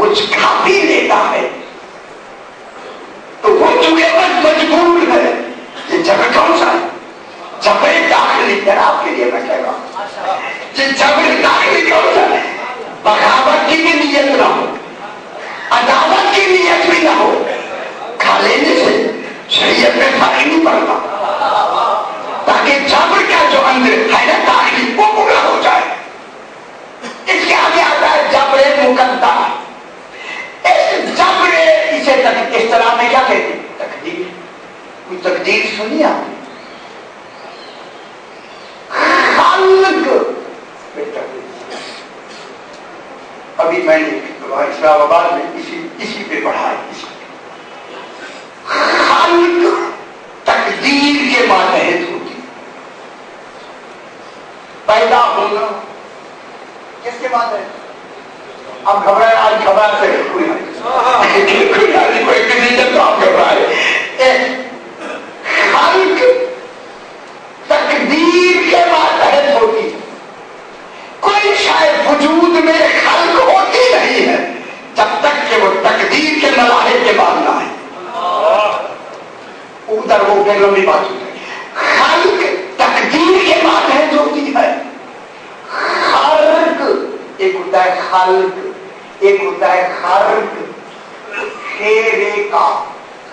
کچھ کھا پی لیتا ہے تو وہ چونکہ مجبور ہے. یہ جبر کون سا ہے؟ جبر داخلی. آپ کے لیے میں کہہ رہا ہوں یہ جبر داخلی کون سا ہے؟ بغاوت کی بھی نیت نہ ہو, عداوت کی نیت بھی نہ ہو, کھا لینے سے شریعت میں فرق نہیں پڑتا, تاکہ جبر کا جو اندر ہے نا داخلی وہ پورا ہو جائے. اس کے آگے آتا ہے جبر مقدر. اس جبر اسے اس طرح میں کیا کہتے ہیں؟ تقدیر. کوئی تقدیر سنی آپ نے؟ خلق. ابھی میں نے اسلام آباد میں اسی پہ پڑھا ہے. خلق تقدیر کے ماتحت ہوتی. پیدا ہونا کس کے بات ہے؟ اب گھبرائے, آج گھبراہٹ سے کوئی کسی جب آپ گھبرائے. خلق تقدیر کے ماتحت ہوتی. کوئی شاید وجود میں خلق ہوتی نہیں ہے جب تک کہ وہ تقدیر کے مراحل کے بعد نہ آئے. ادھر وہ لمبی بات ہوتی ہے. خلق تقدیر کے ماتحت ہوتی ہے. خلق ایک ہوتا ہے خلق, ایک ہوتا ہے خرق. خیرے کا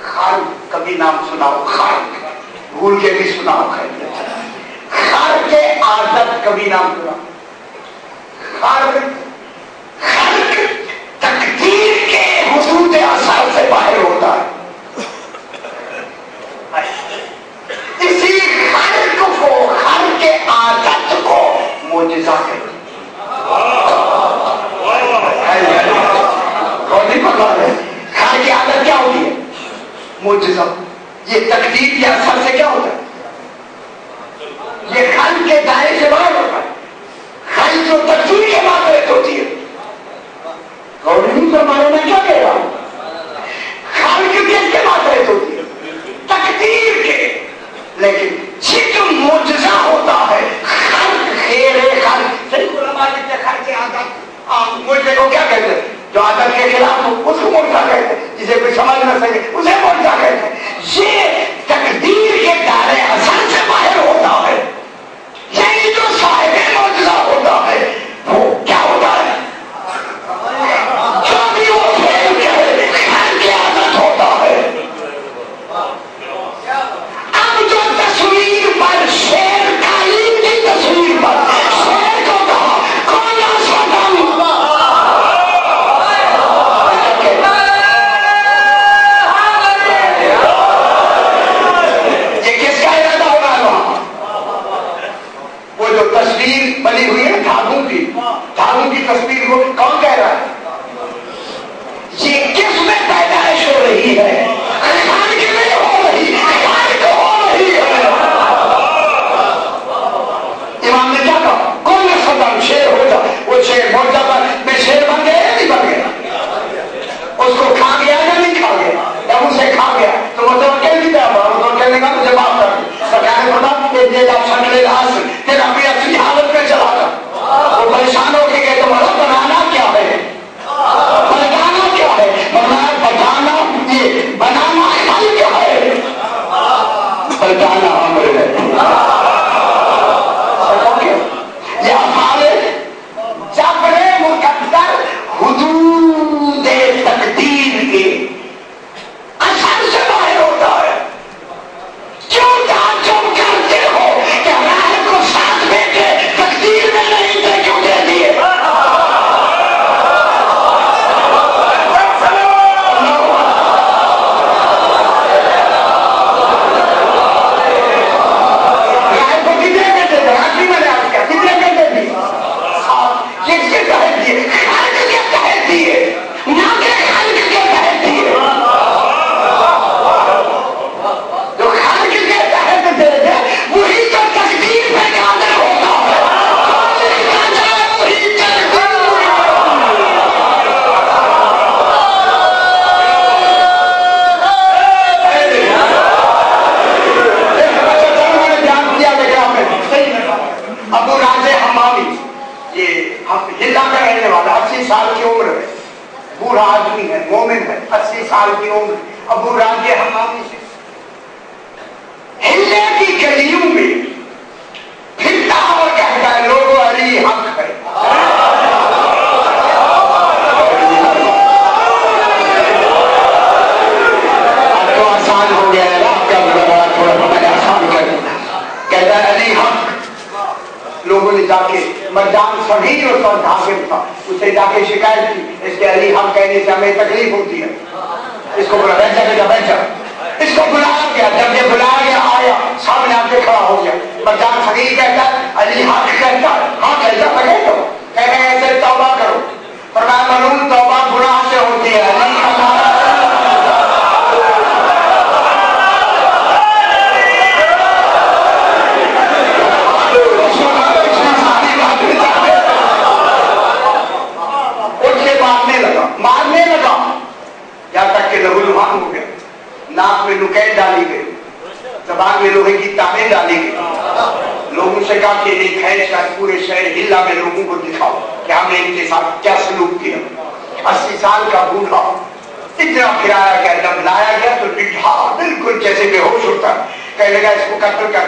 خلق کبھی نام سناؤ, خلق بھول کے بھی سناؤ. خلق عادت کبھی نام سنا. خلق تقدیر کے حدود اثر سے باہر ہوتا ہے. اسی خلق کو, خلق عادت کو معجزہ کہتے ہیں. خلق عادت کیا ہوتی ہے؟ معجزہ. یہ تقدیر کے اثر سے کیا ہوتا ہے؟ یہ خلق کے دائرے سے باہر ہوتا ہے. خلق جو تقدیر کے ماتحت ہوتی ہے. غور نہیں فرمایا میں کیا کہہ رہا ہوں؟ خلق کس کے ماتحت ہوتی ہے؟ تقدیر کے. لیکن جو معجزہ ہوتا ہے خلق خیر خلق. صحیح علماء لکھتے ہیں خلق عادت معجزے کو کیا کہتے ہیں؟ جو عادت کے خلاف ہو اس کو معجزہ کہتے ہیں. جسے کوئی سمجھ نہ سکے اسے معجزہ کہتے ہیں. یہ تقدیر کے دائرے اثر سے باہر ہوتا ہے. یعنی جو صاحب معجزہ ہوتا ہے وہ کیا ہوتا ہے؟ جو بھی وہ فعل کرے خلق عادت ہوتا ہے. اب جو تصویر پر شیر تعلیم کی تصویر پر شیر کو کہا کون آسمان بوڑھا آدمی ہے، مومن ہے، 80 سال کی عمر، ابو راجے حمامی سے ہلے کی گلیوں میں پھرتا اور کہتا ہے لوگوں علی حق ہے. اب تو آسان ہو گیا ہے آپ کا بڑا تھوڑا میں آسان کر دیا. کہتا ہے علی حق. لوگوں نے جا کے مرجان صغیر اور سر حاکم تھا، اسے جا کے شکایت کی اس کے علی حق کہنے سے ہمیں تکلیف ہوتی ہے. اس کو بلا بیٹھا بیٹھا بیٹھا اس کو بلایا گیا. جب یہ بلایا گیا آیا سامنے آ کے کھڑا ہو گیا. مرجان صغیر کہتا علی حق کہتا ہاں کہتا میں کہتا ہوں کہتے ہیں ایسے توبہ کرو. فرمایا معلوم توبہ گناہ سے ہوتی ہے. مارنے لگا یہاں تک کہ لہو لہان ہو گیا. ناک میں نکیل ڈالی گئی، زبان میں لوہے کی تابیں ڈالی گئی. لوگوں سے کہا کہ ایک ہے شاید پورے شہر ہلا میں لوگوں کو دکھاؤ کہ ہم نے ان کے ساتھ کیا سلوک کیا. 80 سال کا بوڑھا اتنا پھرایا گیا، جب لایا گیا تو ڈھا بالکل جیسے بے ہوش ہوتا. کہنے لگا اس کو قتل کر.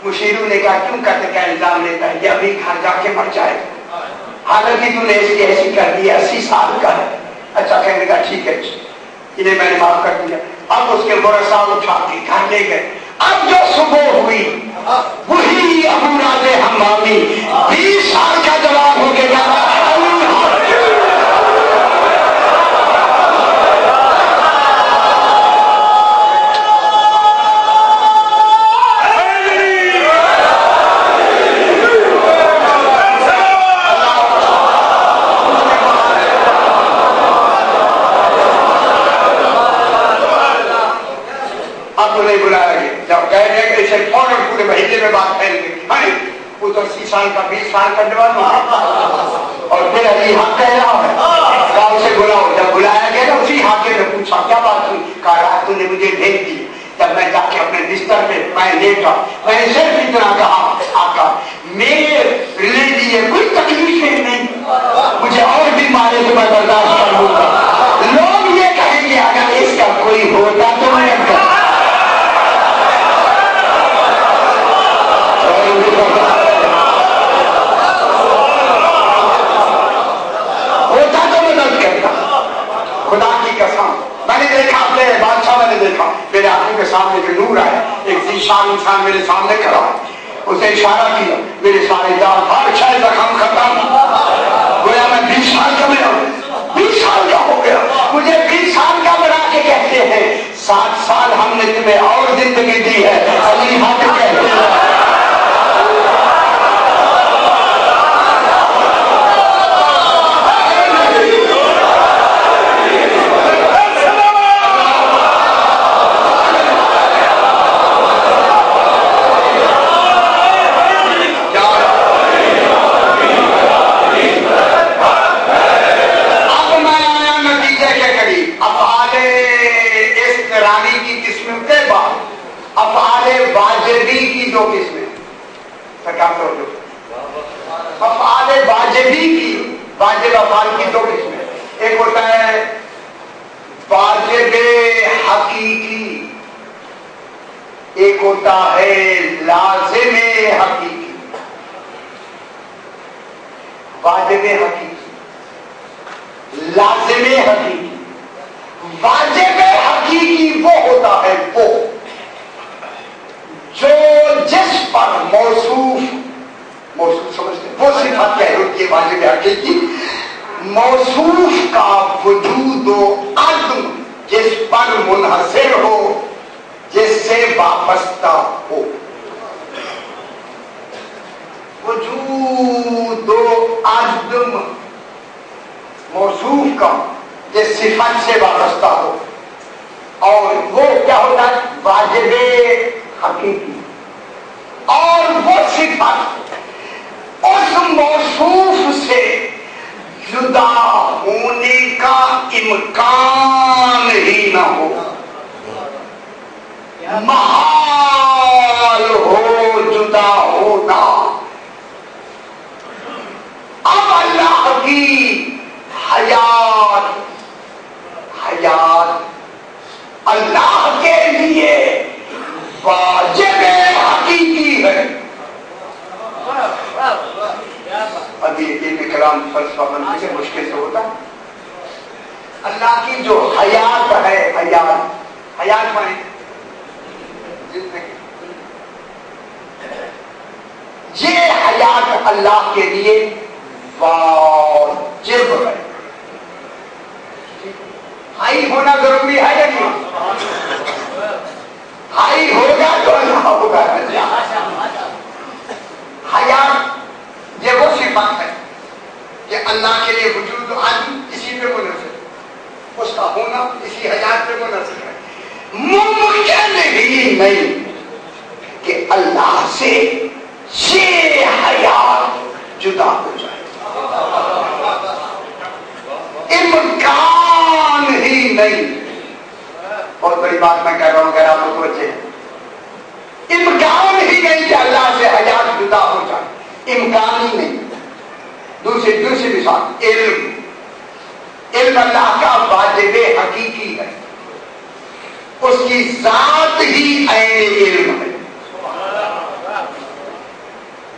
مشیروں نے کہا کیوں قتل کا الزام لیتا ہے، یہ ابھی گھر جا کے مر جائے گا، حالانکہ تو نے اس کی ایسی کر دی 80 سال کا ہے. اچھا کہنے کا ٹھیک ہے انہیں میں نے معاف کر دیا. اب اس کے ورثہ اٹھا کے گھر لے گئے. اب جو صبح ہوئی وہی ابو راجے حمامی 20 سال کا جواب ہو کے جا رہا ہے. بلایا گیا. جب کہہ رہے کہ اسے فوراً پورے مہینے میں بات پھیل گئی. وہ تو 80 سال کا 20 سال کا جوان ہوا اور پھر علی حق کہہ رہا ہے کہا اسے بلاؤ. جب بلایا گیا نا اسی حاکم نے پوچھا کیا بات ہوئی. کہا رات تو نے مجھے بھیج دی. جب میں جا کے اپنے بستر پہ میں لیٹا میں نے صرف اتنا کہا آقا میرے لیے کوئی تکلیف نہیں، مجھے اور بھی مارے تو میں برداشت کر لوں گا. لوگ یہ کہیں گے اگر اس کا کوئی ہوتا تو میں ہوتا تو مدد کرتا. خدا کی قسم میں نے دیکھا اپنے بادشاہ میں نے دیکھا میرے آنکھوں کے سامنے ایک نور آیا. ایک ذیشان انسان میرے سامنے کھڑا، اسے اشارہ کیا میرے سارے دانت ہر شے زخم ختم. گویا میں 20 سال کا میں 20 سال کا ہو گیا. مجھے 20 سال کا بنا کے کہتے ہیں 7 سال ہم نے تمہیں اور زندگی دی ہے. علی حق کہتے ہیں دو قسمیں. افعال واجبی کی واجب افعال کی 2 قسمیں. ایک ہوتا ہے واجب حقیقی، ایک ہوتا ہے لازم حقیقی. واجب حقیقی، لازم حقیقی. واجب حقیقی وہ ہوتا ہے وہ جو جس پر موصوف سمجھتے وہ صفت کیا ہوتی ہے. واجب حقیقی موصوف کا وجود و عدم جس پر منحصر ہو، جس سے وابستہ ہو. وجود و عدم موصوف کا جس صفت سے وابستہ ہو. اور وہ کیا ہوتا ہے واجب حقیقی. اور وہ صفت اس موصوف سے جدا ہونے کا امکان ہی نہ ہو، محال ہو جدا ہونا. اب اللہ کی حیات واجب حقیقی ہے. ابھی علم کلام فلسفہ بننے سے مشکل سے ہوتا. اللہ کی جو حیات ہے، حیات مانے یہ حیات اللہ کے لیے واجب ہے. ہائی ہونا ضروری ہے یا نہیں؟ ہائی ہوگا تو اللہ ہوگا. حیات یہ وہ صفت ہے کہ اللہ کے لیے وجود و عدم اسی پہ منحصر، اس کا ہونا اسی حیات پہ منحصر ہے. ممکن ہی نہیں کہ اللہ سے یہ حیات جدا ہو جائے. امکان ہی نہیں. بہت بڑی بات میں کہہ رہا ہوں، اگر آپ لوگ بچے ہیں. امکان ہی نہیں کہ اللہ سے حیات جدا ہو جائے. امکان ہی نہیں. دوسری مثال، علم اللہ کا واجب حقیقی ہے. اس کی ذات ہی عین علم ہے.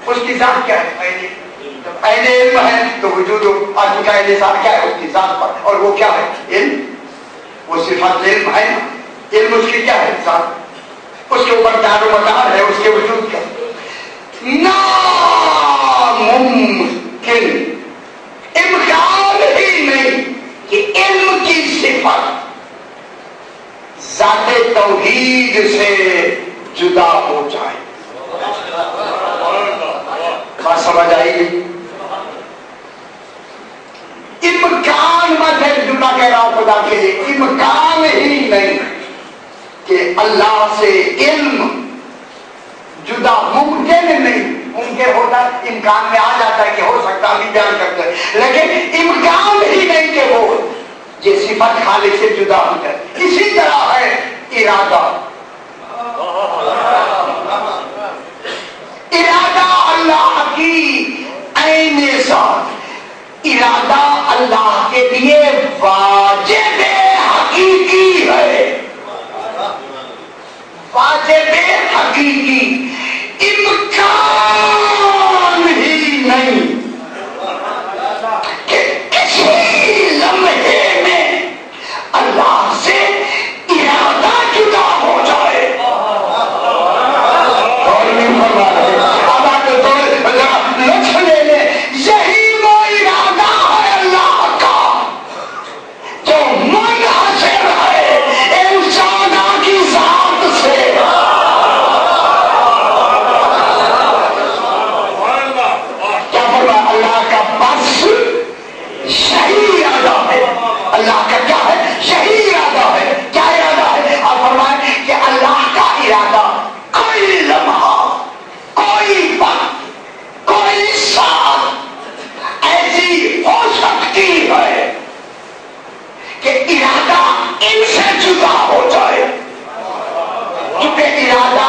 اس کی ذات کیا ہے؟ جب عین علم ہے تو وجود آدمی کا انحصار کیا ہے؟ اس کی ذات پر. اور وہ کیا ہے؟ علم. وہ صفت علم ہے نا. علم اس کی کیا ہے؟ ذات. اس کے اوپر دار و مدار ہے اس کے وجود کا. ناممکن، امکان ہی نہیں کہ علم کی صفت ذات توحید سے جدا ہو جائے. بات سمجھ آئی گی؟ امکان مت ہے. جملہ کہہ رہا ہوں خدا کے لیے، امکان ہی نہیں کہ اللہ سے علم جدا. ممکن نہیں. ممکن ہوتا ہے، امکان میں آ جاتا ہے کہ ہو سکتا ہے، ابھی بیان کرتے ہیں، لیکن امکان ہی نہیں کہ وہ یہ صفت خالق سے جدا ہو جائے. اسی طرح ہے ارادہ. ارادہ اللہ کی عین ذات. ارادہ اللہ کے لیے واجب حقیقی ہے. واجب حقیقی. امکان ہی نہیں کہ کسی لمحے میں اللہ سے ارادہ جدا ہو جائے. اور نہیں فرما رہے اب آپ لطف لے لیں. یہی وہ ارادہ ہے اللہ کا جو منحصر ہے انسان کی ذات سے. اللہ کا بس یہی ارادہ ہے. اللہ کا کیا ہے؟ یہی ارادہ ہے. کیا ارادہ ہے؟ آپ فرمائیں کہ اللہ کا ارادہ کوئی لمحہ، کوئی وقت، کوئی ساتھ ایسی ہو سکتی ہے کہ ارادہ ان سے جدا ہو جائے. کیونکہ ارادہ